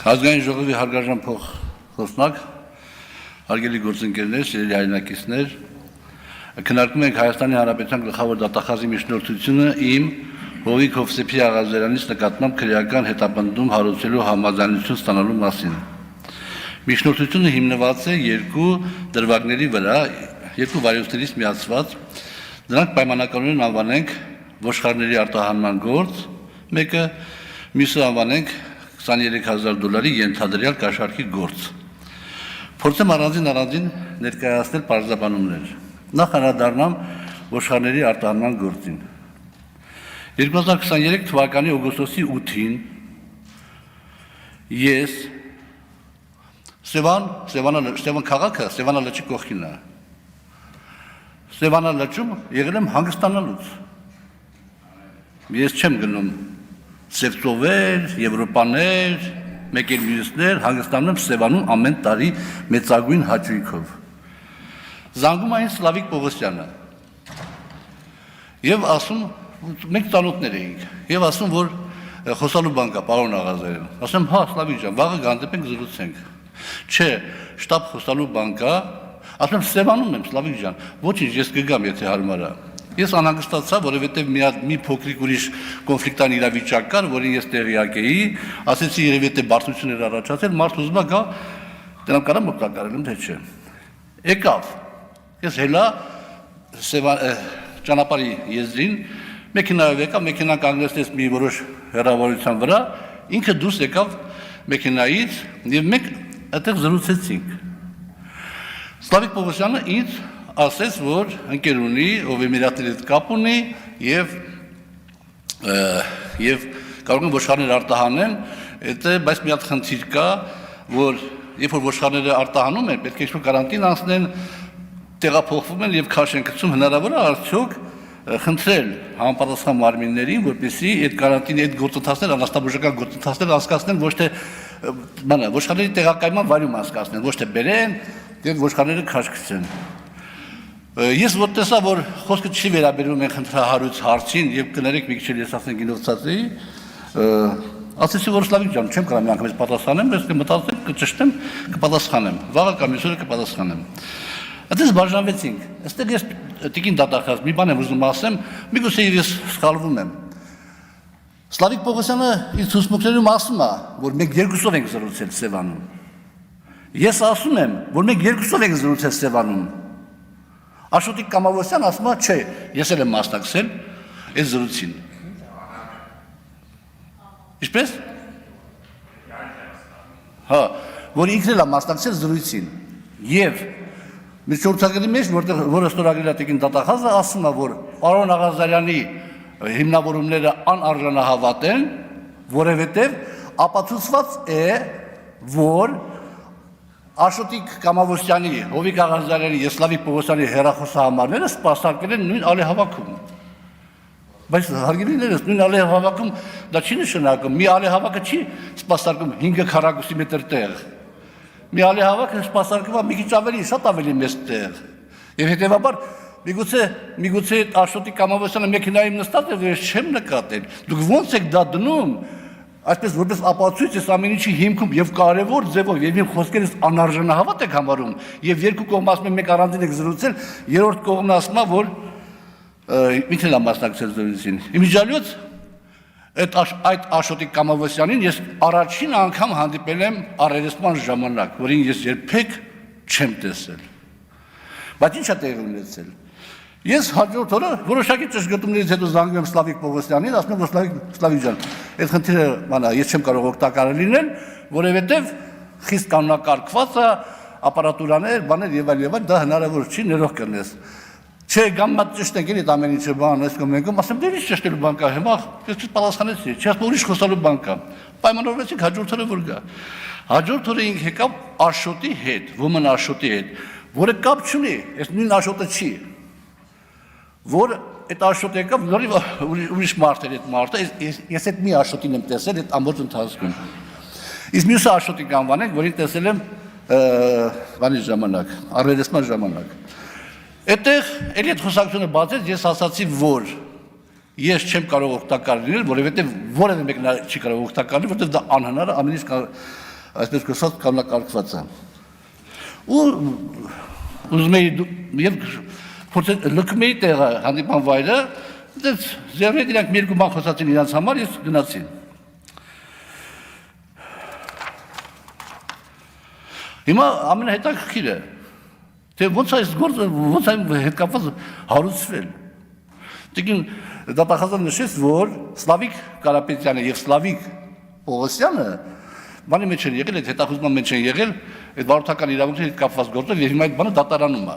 Ազգային ժողովի հարգարժան փոխնակ, հարգելի գործընկերներ, սիրելի հայրենակիցներ, քննարկում ենք Հայաստանի Հանրապետության գլխավոր դատախազի միջնորդությունը իմ Հովիկ Հովսեփի Աղազարյանից նկատմամբ քրեական հետապնդում հարուցելու համաձայնություն ստանալու մասին։ Միջնորդությունը հիմնված է երկու դրվագների վրա, երկու վարիանտներից միացված, դրանք պայմանականորեն անվանենք ոչխարների արտահանման գործ, մեկը մյուսը անվանենք $23,000 ենթադրյալ կաշառքի գործ։ Փորձեմ առանձին ներկայացնել պարզաբանումներ։ Նախ անդրադառնամ ոչխարների արտահանման գործին։ 2023 թվականի օգոստոսի 8-ին ես Սևան քաղաքը Սևանա լճի կողքին է։ Սևանա լճում եղել եմ հանգստանալուց։ Ես չեմ գնում Սևծովեր, Եվրոպաներ, մեկ էլ մյուսներ, հանգստանում եմ Սևանում ամեն տարի մեծագույն հաճույքով։ Զանգում այն Սլավիկ Պողոսյանը։ Եվ ասում, մենք ծանոթներ էինք, եւ ասում, որ խոսալու բան կա, պարոն Աղազարյան։ Ասեմ, հա, Սլավիկ ջան, վաղը գանդեպենք զրուցենք։ Չէ, շտապ խոսալու բան կա։ Ասում, Սևանում եմ, Սլավիկ ջան։ Ոչինչ, ես կգամ, եթե հարմար է։ Ես անհանգստացա, որովհետև մի փոքրիկ ուրիշ կոնֆլիկտային իրավիճակ կար, որին ես տեղյակ էի, ասեցի երևի թե բարձրություն էր առաջացել, մարդ ուզում է գա, դրանք կարամ օգտակարել եմ, թե չէ։ Եկավ։ Ես հելա ճանապարհի եզրին մեքենայով եկա, մեքենան կանգնեցրեց մի որոշ հեռավորության վրա, ինքը դուրս եկավ մեքենայից եւ մենք այդտեղ զրուցեցինք։ Սլավիկ Պողոսյանը ինձ ասեց, որ ընկեր ունի, ով Էմիրատների հետ կապ ունի եւ կարող են ոչխարներ արտահանեն, բայց մի հատ խնդիր կա, որ երբ որ ոչխարները արտահանում են, պետք է ինչ-որ կարանտին անցնեն, տեղափոխվում են եւ քաշ են գցում, հնարավոր է արդյոք խնդրել համապատասխան մարմիններին, որպեսզի այդ կարանտինի այդ գործընթացները, անաստաբուժական գործընթացները անցկացնեն, ոչ թե ոչխարների տեղակայման վայրում անցկացնեն, ոչ թե բերեն եւ ոչխարները քաշ գցեն։ Ես որ տեսա, որ խոսքը չի վերաբերում են խնդրահարույց հարցին եւ կներեք մի քիչ ես ասեմ գինովցած էի, ասեցի որ Սլավիկ ջան, չեմ կարող միանգամից պատասխանեմ, բայց կմտածեմ, կճշտեմ, կպատասխանեմ, վաղը կամ այսօր կպատասխանեմ։ Այդպես բաժանվեցինք։ Այստեղ ես տիկին դատախազ մի բան եմ ուզում ասեմ, միգուցե ես սխալվում եմ։ Սլավիկ Պողոսյանը իր ցուցմունքներում ասում է, որ մենք երկուսով ենք զրուցել Սևանում։ Ես ասում եմ, որ մենք երկուսով ենք զրուցել Սևանում։ Աշոտիկ Կամավոսյան ասում է, չէ, ես էլ եմ մասնակցել այս զրույցին։ Ինչպես։ Հա, որ ինքն էլ է մասնակցել զրույցին։ Եվ միջոցառումների մեջ, որը ստորագրել է տիկին դատախազը, ասում է, որ պարոն Աղազարյանի հիմնավորումները անարժանահավատ են, որովհետև ապացուցված է, որ Աշոտիկ Կամավոսյանի, Հովիկ Աղազարյանի եւ Սլավիկ Պողոսյանի հեռախոսահամարները սպասարկել են նույն ալեհավաքում։ Բայց հարգելիներս, նույն ալեհավաքում դա չի նշանակում, մի ալեհավաքը չի սպասարկում 5 քառակուսի մետր տեղ։ Մի ալեհավաքը սպասարկում է մի քիչ ավելի, շատ ավելի մեծ տեղ։ Եվ հետեւաբար միգուցե Աշոտիկ Կամավոսյանը մեքենայում նստած է, որ ես չեմ նկատել։ Դուք ո՞նց եք դա դնում։ Այսպես որպես ապացույց ես ամեն ինչի հիմքում եւ կարեւոր ձևով եւ իմ խոսքերից անարժանահավատ եք համարում եւ երկու կողմ ասում են մեկ առանձին եք զրուցել, երրորդ կողմն ասում է որ ինքն է մասնակցել զրույցին։ Իմիջիալից այդ Աշոտիկ Կամավոսյանին ես առաջին անգամ հանդիպել եմ առերեսման ժամանակ, որին ես երբեք չեմ տեսել։ Բայց ինչ է տեղի ունեցել։ Ես հաջորդ օրը որոշակի ճշգրտումներից հետո զանգում եմ Սլավիկ Պողոսյանին, ասում եմ, որ Սլավիկ ջան, այդ խնդիրը մանա ես չեմ կարող օգտակար լինել, որովհետև խիստ կանոնակարգված է, ապարատուրաներ, բաներ եւ այլ, դա հնարավոր չի, ներող կլինես։ Չէ, գամմա ճշտենք էլի ամեն ինչը բան, այս կամ մեկում, ասեմ, դե ինչ ճշտելու բան կա, հիմա ես պատասխանեցի, չի ասում ուրիշ խոսալու բան կա։ Պայմանավորվեցինք հաջորդ օրը որ գա։ Հաջորդ օրը ինք եկավ Աշոտի հետ, ոմն Աշոտի հետ, որը կապ չունի, այս նույն Աշոտը չի։ Որ այդ Աշոտը եկավ, ուրիշ մարդ էր այդ մարդը, ես այդ մի Աշոտին եմ տեսել այդ ամբողջ ընթացքում։ Իսկ մյուսը Աշոտիկ անվանենք, որին տեսել եմ բանի ժամանակ, առերեսման ժամանակ։ Այդտեղ էլի այդ խոսակցությունը բացեց, ես ասացի, որ ես չեմ կարող օգտակար լինել, որովհետև որևէ մեկն չի կարող օգտակար լինել, որովհետև դա անհնար է, ամեն ինչ այսպես կոչված կամնակարգված է։ Ու ուզում էի եւ փորձել լքում էի տեղը հանդիպան վայրը, դες ձեռները իրանք մի երկու բան խոսացին իրանց համար, ես գնացին։ Հիմա ամենահետաքրքիրը, թե ոնց այս գործը ոնց այն հետ կապված հարուցվել։ Տիկին դատախազը նշեց, որ Սլավիկ Կարապետյանը եւ Սլավիկ Պողոսյանը բանի մեջ են եղել, այդ հետախուզման մեջ են եղել, այդ վարորդական իրավունքի հետ կապված գործով եւ հիմա այդ բանը դատարանում է։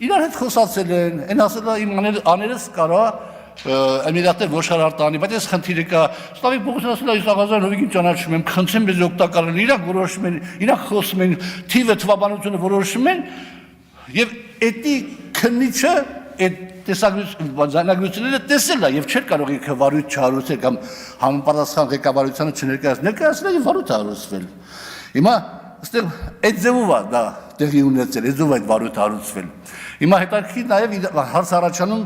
Իրար հետ խոսացել են, այն ասել է իմ աներս կարա Էմիրատներ ոչխար արտանի, բայց այս խնդիրը կա, Սլավիկ Պողոսյանը ասել է, ես Աղազարյան Հովիկին ճանաչում եմ, խնդրեմ մեզ օգտակար լինի, իրանք որոշում են, իրանք խոսում են, թիվը թվաբանությունը որոշում են եւ էդի քննիչը այդ տեսագրությունները տեսել է եւ չէր կարող ինքը վարույթ չհարուցել կամ համապատասխան ղեկավարությանը չներկայացնել եւ վարույթ հարուցվել։ Հիմա այստեղ այդ ձևով է դա տեղի ունեցել, այդ ձևով այդ վարույթ հարուցվել։ Հիմա հետաքրքիր նաեւ հարց առաջանում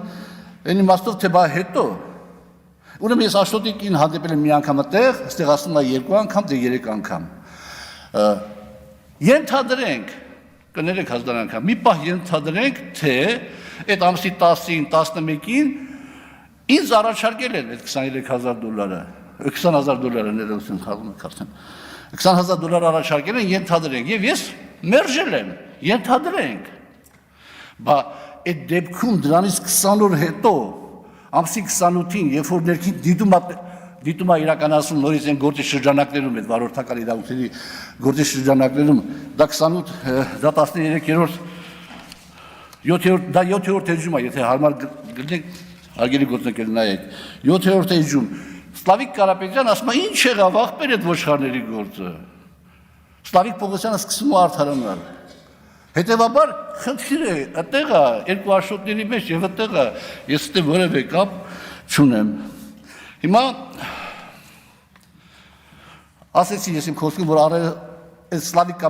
այն իմաստով թե բա հետո ուրեմն ես Աշոտիկին հանդիպել եմ մի անգամ այդտեղ, այստեղ ասում է 2 անգամ, դե 3 անգամ։ Ենթադրենք կներեք հազար անգամ, մի պահ ենթադրենք, թե այդ ամսի 10-ին, 11-ին ինձ առաջարկել են այդ $23,000, $20,000 ներողություն խաղում եք արդեն, $20,000 առաջարկել են, ենթադրենք, եւ ես մերժել եմ, ենթադրենք, բա այդ դեպքում դրանից 20 օր հետո, ամսի 28-ին, երբ որ ներքին դիտում է իրականացում նորից այն գործի շրջանակներում, այդ վարորդական իրավունքների գործի շրջանակներում, դա 28, դա 13-րդ, 7-րդ էջում է, եթե հարմար գտնեք, հարգելի գործընկերներ նայեք, 7-րդ էջում, Սլավիկ Կարապետյան ասում է, ինչ եղավ ախպեր այդ ոչխարների գործը, Սլավիկ Պողոսյանը սկսում է արդարանալ, հետևաբար խնդիրը այդտեղ է, երկու Աշոտների մեջ եւ այդտեղ է, ես այդտեղ որևէ կապ չունեմ։ Հիմա ասեցի ես իմ խոսքում, որ Սլավիկ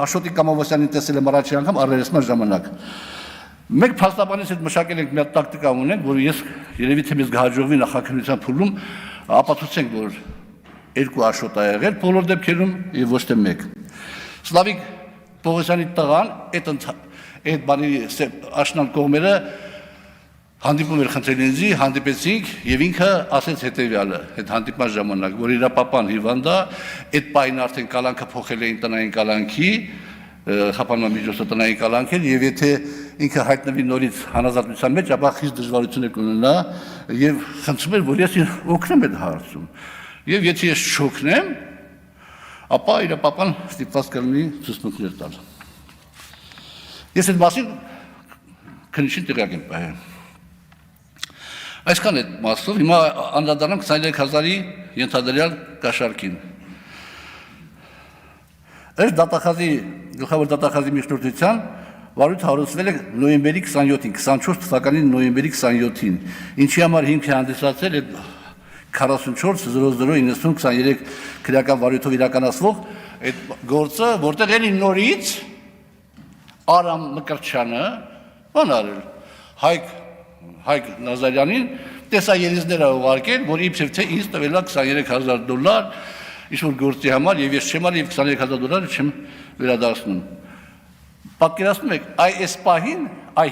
Աշոտիկ Կամովոսյանին տեսել եմ առաջի անգամ առերեսման ժամանակ։ Մենք փաստաբանից հետ մշակել ենք մի հատ տակտիկա ունենք, որ ես երևի թե մեզ կհաջողվի նախաքննության փուլում ապացուցենք, որ երկու Աշոտ ա եղել բոլոր դեպքերում եւ ոչ թե մեկ։ Սլավիկ Պողոսյանի տղան այդ բանի աշնան կողմերը հանդիպում էր խնդրել ինձի, հանդիպեցինք եւ ինքը ասեց հետեւյալը, այդ հանդիպման ժամանակ, որ իր պապան հիվանդ է, այդ պայն արդեն կալանքը փոխել էին տնային կալանքի, խափանման միջոցով տնային կալանք էր եւ եթե ինքը հայտնվի նորից հանրազատության մեջ, ապա խիստ դժվարություններ կունենա եւ խնդրում էր, որ ես օգնեմ այդ հարցում։ Եվ եթե ես չօգնեմ, ապա իր պապան ստիպված կլինի ցուցմունքներ տալ։ Ես այդ մասին քննիչին տեղյակ եմ պահել։ Այսքան այդ մասով, հիմա անդրադառնանք 23,000-ի ենթադրյալ կաշառքին։ Այս դատախազի, գլխավոր դատախազի միջնորդության վարույթ հարուցվել է նոյեմբերի 27-ին, 24 թվականի նոյեմբերի 27-ին, ինչի համար հիմք է հանդիսացել այդ 44-00-90-23 քրեական վարույթով իրականացվող այդ գործը, որտեղ էլի նորից Արամ Մկրտչյանը բան արել, Հայկ Նազարյանին տեսաերիզներ ուղարկել, որ իբրև թե ինձ տվել է $23,000 ինչ-որ գործի համար եւ ես չեմ արել եւ $23,000 չեմ վերադարձնում։ Պատկերացնում եք, այս պահին,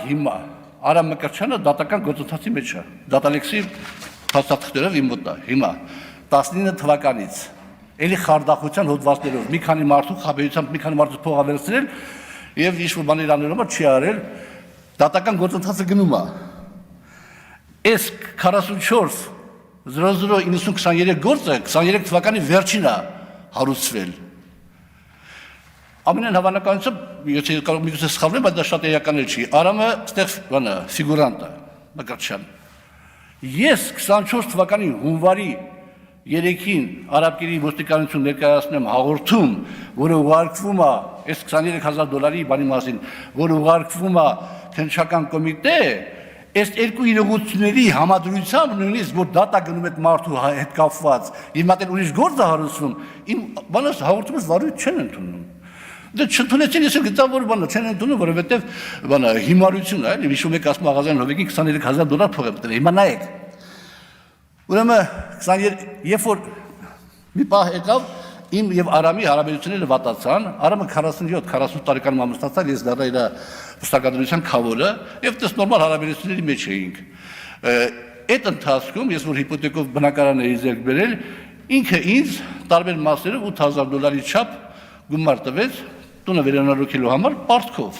հիմա Արամ Մկրտչյանը դատական գործընթացի մեջ է, դատալեքսի փաստաթղթերով իմ մոտ է, հիմա 19 թվականից, էլի խարդախության հոդվածներով, մի քանի մարդու խաբեությամբ մի քանի մարդու փող ավերցրել եւ ինչ-որ բաներ անելով չի արել, դատական գործընթացը գնում է։ Այս 44-00-90-23 գործը 23 թվականի վերջին է հարուցվել։ Ամենայն հավանականությամբ, եթե կարող միգուցե սխալվեմ, բայց դա շատ էական չի։ Արամը այդտեղ ֆիգուրանտ է, Մկրտչյան։ Ես 24 թվականի հունվարի 3-ին արաբկերի ոստիկանություն ներկայացնեմ հաղորդում, որը ուղարկվում է այս $23,000 բանի մասին, որը ուղարկվում է քննչական կոմիտե, այս երկու իրողությունների համադրությամբ նույնիսկ որ դատա գնում այդ մարդու հետ կապված, եւ մատել ուրիշ գործ է հարուցվում, իմ բանս հաղորդումս վարույթ չեն ընդունում։ Դե չընդունեցին, ես գտա որ բանը չեն ընդունում, որովհետեւ բանը հիմարություն է, էլի հիշում եք ասում Աղազարյան Հովիկին $23,000 փող է տվել։ Հիմա նայեք։ Ուրեմն երբ որ մի պահ եկավ, իմ եւ Արամի հարաբերությունները վատացան, Արամը 47-48 տարեկանում ամուսնացավ, ես դառա իր վստահականության քավորը եւ դες նորմալ հարաբերությունների մեջ էինք։ Այդ ընթացքում ես որ հիպոթեկով բնակարան էի ձեռք բերել, ինքը ինձ տարբեր մասերով $8,000 չափ գումար տվեց տունը վերանորոգելու համար պարտքով։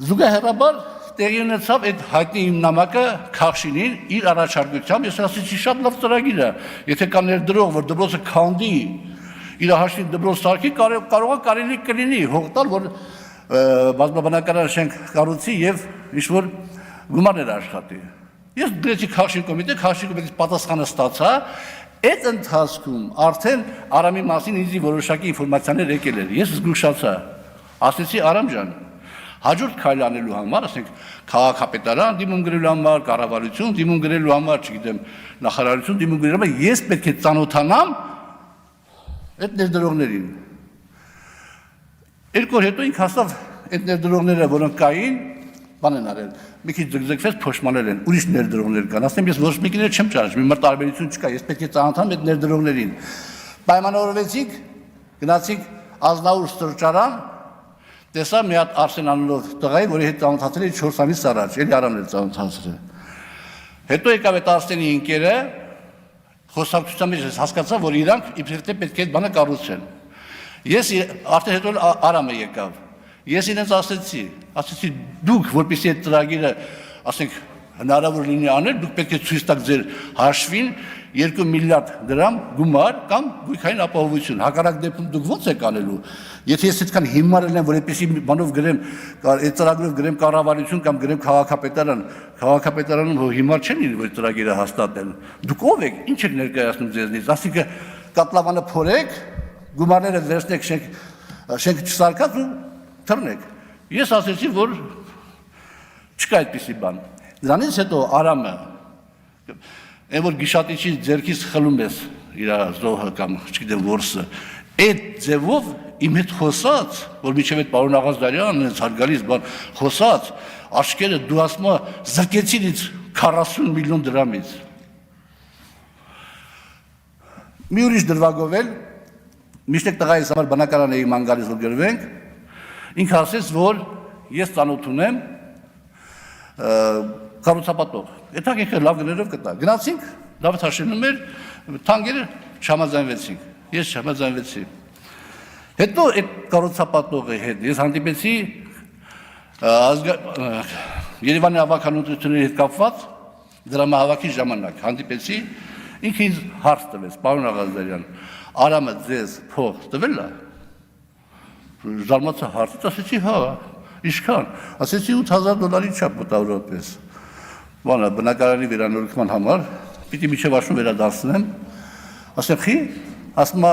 Զուգահեռաբար տեղի ունեցավ այդ հայտնի իմ նամակը Քախշինին իր առաջարկությամբ, ես ասեցի շատ լավ ծրագիր է, եթե կա ներդրող, որ դպրոցը քանդի, իր հաշվին դպրոց սարքի, կարող է կարելի կլինի հող տալ, որ բազմաբնակարան շենք կառուցի եւ ինչ-որ գումարներ աշխատի։ Ես դրեցի Քախշին կոմիտետից պատասխանը ստացա, այդ ընթացքում արդեն Արամի մասին ինձ որոշակի ինֆորմացիաներ եկել էր, ես զգուշացա, ասեցի Արամ ջան, հաջորդ քայլ անելու համար, ասենք քաղաքապետարան դիմում գրելու համար, կառավարություն դիմում գրելու համար, չգիտեմ, նախարարություն դիմում գրելու համար, ես պետք է ծանոթանամ այդ ներդրողներին։ Երկու օր հետո ինք հաստավ այդ ներդրողները, որոնք կային, բան են արել, մի քիչ ձգձգվեց, փոշմանել են, ուրիշ ներդրողներ կան, ասեմ ես ոչ մեկին չեմ ճանաչում, մի տարբերություն չկա, ես պետք է ծանոթանամ այդ ներդրողներին։ Պայմանավորվեցինք, գնացինք Ազնավուր սրճարան, տեսա մի հատ Արսեն անունով տղայի, որի հետ ծանոթացել էի 4 ամիս առաջ, էլի Արամն էր ծանոթացրել։ Հետո եկավ այդ Արսենի ընկերը, խոսակցության մեջ հասկացա, որ իրանք իբրև թե պետք է այդ բանը կառուցեն։ Ես արդեն հետո Արամը եկավ։ Ես իրենց ասեցի դուք, որպեսզի այդ ծրագիրը, ասենք, հնարավոր լինի անել, դուք պետք է ցույց տաք ձեր հաշվին 2 միլիարդ դրամ գումար կամ գույքային ապահովություն։ Հակառակ դեպքում դուք ո՞նց եք անելու։ Եթե ես այդքան հիմարել եմ, որ այդպեսի բանով գրեմ, այդ ծրագրով գրեմ կառավարություն կամ գրեմ քաղաքապետարան, քաղաքապետարանում հիմար չեն լինի, որ ծրագիրը հաստատել։ Դուք ով եք, ինչ եք ներկայացնում ձեզնից։ Ասիկը կատլավանը փորեք, գումարները վերցնեք շենք չսարկած ու թռնեք։ Ես ասեցի, որ չկա այդպիսի բան։ Դրանից հետո Արամը, այն որ գիշատիչի ձեռքից խլում ես իր զոհը կամ չգիտեմ որսը, այդ ձևով իմ հետ խոսած, որ միջև այդ պարոն Աղազդարյանն է հարգալից բան խոսած, աչքերը դու ասում զրկեցին ինձ 40 միլիոն դրամից։ Մի ուրիշ դրվագով էլ, միշտ տղայիս համար բնակարան էի ման գալիս որ գրվենք, ինքը ասեց, որ ես ծանոթ ունեմ կառուցապատող։ Այդտեղ ինքը լավ գներով կտա։ Գնացինք, Դավիթ Հաշիմն էր, թանկերը չհամաձայնվեցինք։ Ես չհամաձայնվեցի։ Հետո այդ կառուցապատողի հետ ես հանդիպեցի Երևանի ավականությունների հետ կապված դրամահավաքի ժամանակ հանդիպեցի, ինքը ինձ հարց տվեց, պարոն Աղազդարյան, Արամը ձեզ փող տվել է։ Զարմացա հարցից, ասեցի հա, ինչքան, ասեցի $8,000 չափ մոտավորապես, բանը բնակարանի վերանորոգման համար, պիտի միջև աշուն վերադարձնեմ, ասեմ խի, ասում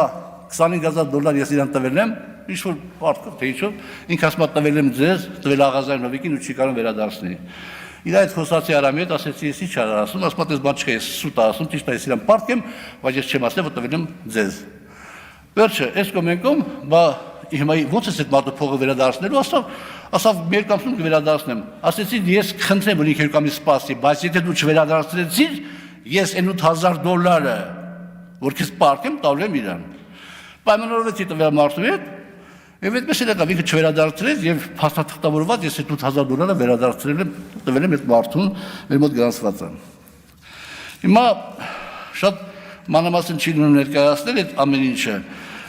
$25,000 ես իրան տվել եմ, ինչ-որ պարտքով, թե ինչով, ինք ասում տվել եմ ձեզ, տվել Աղազարյանովիկին ու չի կարող վերադարձնի։ Իր այդ խոսացի Արամի հետ ասեցի, ես ինչ ասում, ասում ես բան չկա, ես սուտ ասում, ճիշտ է, ես իրան պարտք եմ, բայց ես չեմ ասել, որ տվել եմ ձեզ։ Վերջը, այս կոմենքում, հիմա ոնց ես այդ մարդու փողը վերադարձնելու, ասավ մի երկամսում կվերադարձնեմ, ասեցի ես խնդրեմ, որ ինք երկամից սպասի, բայց եթե դու չվերադարձրեցիր, ես այն $8,000 որ քեզ պարտք եմ, տալու եմ իրան։ Պայմանավորվեցի տվյալ մարդու հետ, եւ այդպես էլ եկավ, ինքը չվերադարձրեց եւ փաստաթղթավորված ես այդ $8,000 վերադարձրել եմ, տվել եմ այդ մարդուն, մեր մոտ գրանցված է։ Հիմա շատ մանրամասն չի լինում ներկայացնել այդ ամեն ինչը,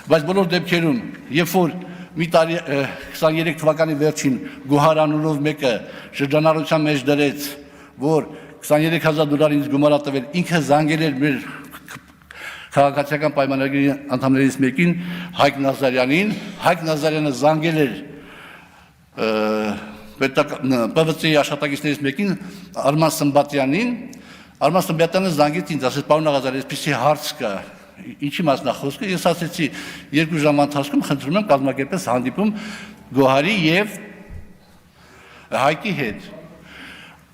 բայց բոլոր դեպքերում, երբ որ մի տարի 23 թվականի վերջին Գոհար անունով մեկը շրջանառության մեջ դրեց, որ $23,000 ինձ գումար տվել, ինքը զանգել էր մեր քաղաքացիական պայմանագրի անդամներից մեկին Հայկ Նազարյանին, Հայկ Նազարյանը զանգել էր ՊՎԾ-ի աշխատակիցներից մեկին Արման Սմբատյանին, Արման Սմբատյանը զանգեց ինձ, ասեց պարոն Աղազարյան, այսպիսի հարց կա, ինչի մասն է խոսքը, ես ասեցի 2 ժամ ընթացքում խնդրում եմ կազմակերպես հանդիպում Գոհարի եւ Հայկի հետ։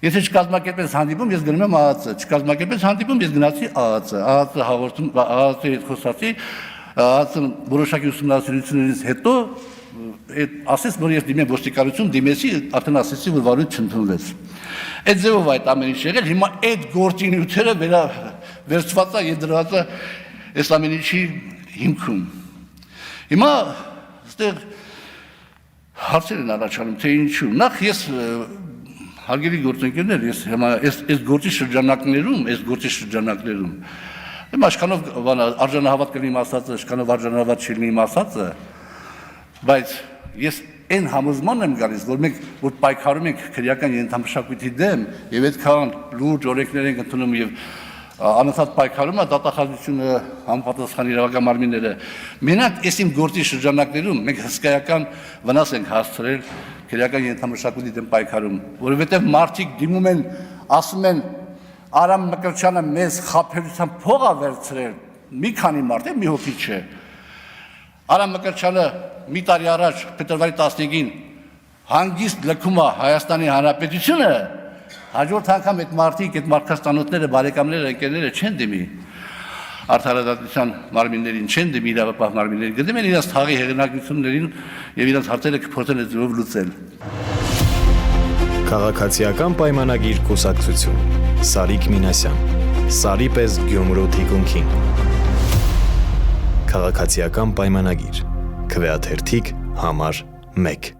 Եթե չկազմակերպես հանդիպում, ես գնում եմ ԱԱՑ, չկազմակերպես հանդիպում, ես գնացի ԱԱՑ, ԱԱՑ հաղորդում, ԱԱՑ-ի հետ խոսացի, ԱԱՑ-ը որոշակի ուսումնասիրություններից հետո ասեց, որ ես դիմեմ ոստիկանություն, դիմեցի, արդեն ասեցի, որ վարույթ չընդունվեց։ Այդ ձևով այդ ամեն ինչ եղել, հիմա այդ գործի նյութերը վերցված է եւ դրված է այս ամեն ինչի հիմքում։ Հիմա այստեղ հարցեր են առաջանում, թե ինչու։ Նախ ես հարգելի գործընկերներ, ես հիմա այս գործի շրջանակներում Եմ աշխանով արժանահավատ կլինի ասածը, աշխանով արժանահավատ չլինի ասածը, բայց ես այն համոզման եմ գալիս, որ մենք որ պայքարում ենք քրեական ենթամշակույթի դեմ եւ այդքան լուրջ օրենքներ ենք ընդունում եւ անընդհատ պայքարում է դատախազությունը համապատասխան իրավական մարմինները մենակ այս իմ գործի շրջանակներում մենք հսկայական վնաս ենք հասցրել քրեական ենթամշակույթի դեմ պայքարում, որովհետեւ մարդիկ դիմում են, ասում են Արամ Մկրտչյանը մեզ խաբերության փող է վերցրել, մի քանի մարդ է, մի հոգի չէ։ Արամ Մկրտչյանը մի տարի առաջ փետրվարի 15-ին հանգիստ լքում է Հայաստանի Հանրապետությունը, հաջորդ անգամ այդ մարդիկ, այդ մարդկաստանոթները, բարեկամները, ընկերները չեն դիմի արդարադատության մարմիններին, չեն դիմի իրավապահ մարմիններին, գտնում են իրենց թաղի հեղինակություններին եւ իրենց հարցերը կփորձեն այդով լուծել։ Քաղաքացիական պայմանագիր կուսակցություն Սարիկ Մինասյան, Սարի պես Գյումրու թիկունքին։ Քաղաքացիական պայմանագիր, քվեաթերթիկ համար 1